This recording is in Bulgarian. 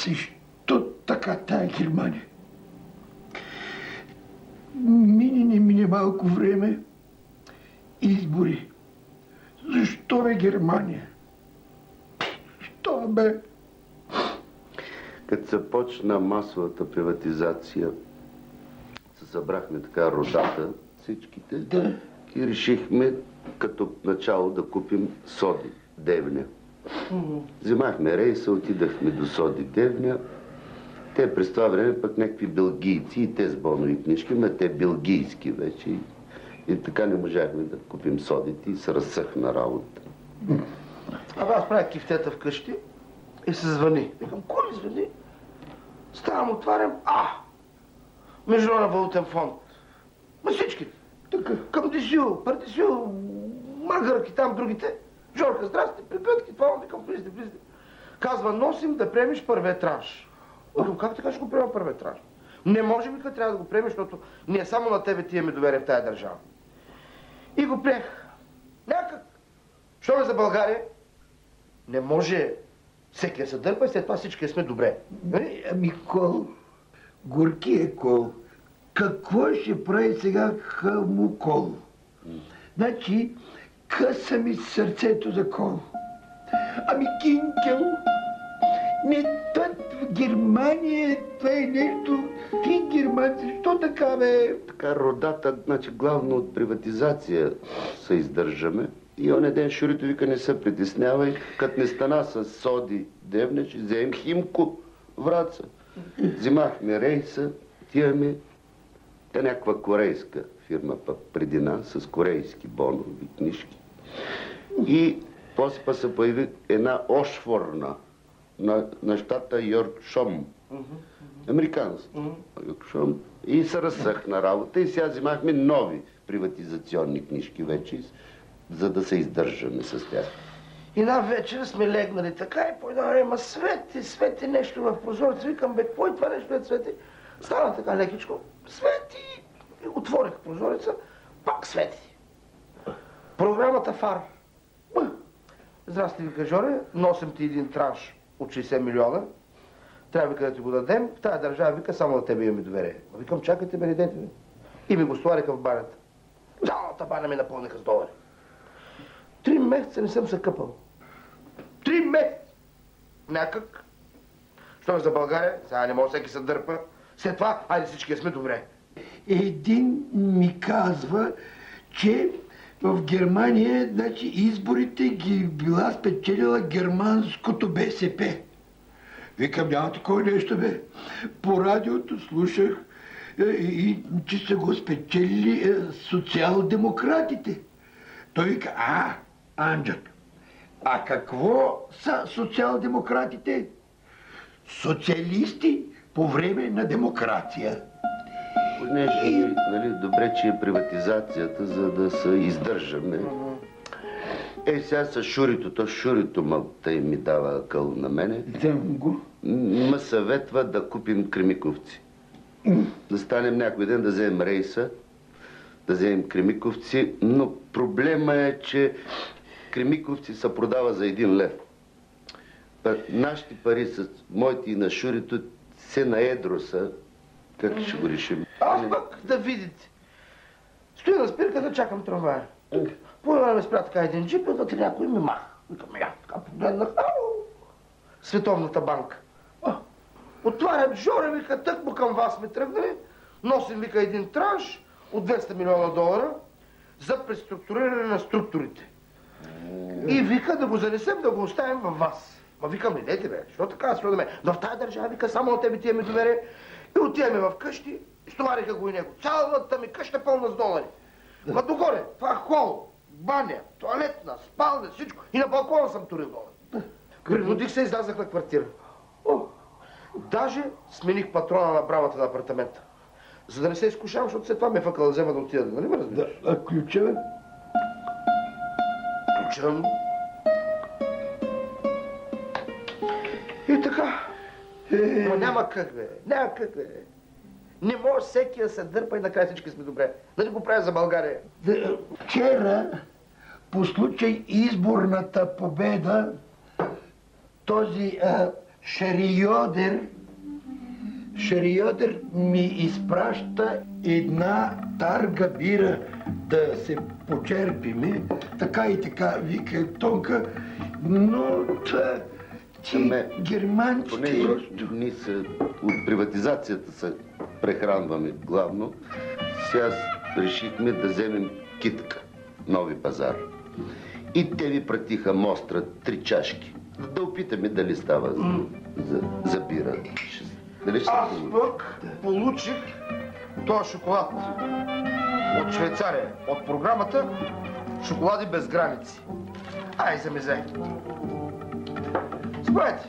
Защо така тая Германия? Не мине малко време. Избори. Защо бе Германия? Що бе? Като се почна масовата приватизация, се събрахме така родата, всичките, да. И решихме като начало да купим соди, Девня. Вземахме рейса, отидахме до соди, Девня. Те през това време пък някакви белгийци и те с бонови книжки, но те белгийски вече. И така не можахме да купим содите и се разсъхна работа. Аз правя кифтета вкъщи и се звъни. Викам, кой ли звъни? Ставам, отварям, Международен валутен фонд. Ма всички. Към Десил, Пардесил, Маргарки, там другите. Жорка, здрасти, припетки, това викам, влизте. Казва, носим да приемеш първия транш. Как така ще го приема първия транш? Не може, вика, трябва да го приемеш, защото ние само на тебе ти имаме доверие в тая държава. И го приех. Някак. Що ме за България? Не може всеки да се дърпа и след това всички сме добре. Ами Кол, горкия Кол, какво ще прави сега Хамукол? Значи, къса ми сърцето за Кол. Ами Кинкел, не, това в Германия, това е нещо, ти германци, що така бе? Така родата, значи главно от приватизация се издържаме. И оня ден Шурито вика, не се притеснявай, като не стана с соди Девня, ще вземем Химко Враца. Взимахме рейса, отиваме, та някаква корейска фирма пък преди нас, с корейски бонови книжки. И после па се появи една Ошфорна на щата Йоркшом. Американство. Йоркшом. И се разсъхна работа и сега взимахме нови приватизационни книжки вече, за да се издържаме с тях. И една вечер сме легнали така и по едно време, свети нещо в прозореца. Викам, бе, какво е това нещо, бе, свети? Стана така лекичко, свети. И отворих прозореца, пак свети. Програмата ФАР. Здрасти, вика, Жоре, носим ти един транш от 60 милиона. Трябва, вика, да ти го дадем. В тази държава, вика, само на тебе имаме доверие. Викам, чакайте, бе, идете ми. И ми го стовариха в банята. Цялата баня ми напълниха с долари. 3 месеца не съм се къпал. 3 месеца! Някак. Що за България? Сега не може всеки се дърпа. След това, айде всички сме добре. Един ми казва, че в Германия, значи, изборите ги била спечелила германското БСП. Викам, няма такова нещо, бе. По радиото слушах, и че са го спечелили социал-демократите. Той вика, Анджак, какво са социал-демократите? Социалисти по време на демокрация. Понеже, нали, добре, че е приватизацията, за да се издържаме. Сега с Шурито, Шурито тъй ми дава къл на мене. Вземам го. Ме съветва да купим Кремиковци. Да станем някой ден да вземем рейса, да вземем Кремиковци, но проблема е, че Кремиковци се продава за 1 лев. Нашите пари с моите и на Шурито се на едро са. Как ще го решим? Аз пък да видите. Стоя на спирката, чакам трамвая. По време спря така един джип и вътре някой ми мах. Викам, така погледнах. Световната банка. Отварям, Жоре, вика, тъкмо към вас сме тръгнали. Носим, вика, един транш от 200 милиона долара за преструктуриране на структурите. И вика да го занесем, да го оставим във вас. Ма викам, не дете, бе, що така да ме? Но в тази държава, вика, само на тебе ти имаме доверие. И отиваме в къщи, стовариха го и него. Цялата ми къща пълна с долари. Ма догоре, това хол, баня, туалетна, спалня, всичко. И на балкона съм турил долари. Принудих се и излязах на квартира. Даже смених патрона на брамата на апартамента. За да не се изкушавам, защото след това ме фъкала да взема да отида. Нали ме разбираш? А ключа, бе? Ключа. И така. Но няма как, бе. Няма как, бе. Не може всеки да се дърпа и накрая всички сме добре. Нали го правя за България? Вчера, по случай изборната победа, този Шериодер ми изпраща една тарга бира да се почерпиме. Така и така, вика Тонка, но ти германците... Понеже ние от приватизацията се прехранваме главно, сега решихме да вземем Китка, Нови пазар. И те ви пратиха мостра 3 чашки. Да опитаме дали става за бира. Дали ще Аз се пък получих този шоколад от Швейцария, от програмата Шоколади без граници. Ай, замезе. Спрайте.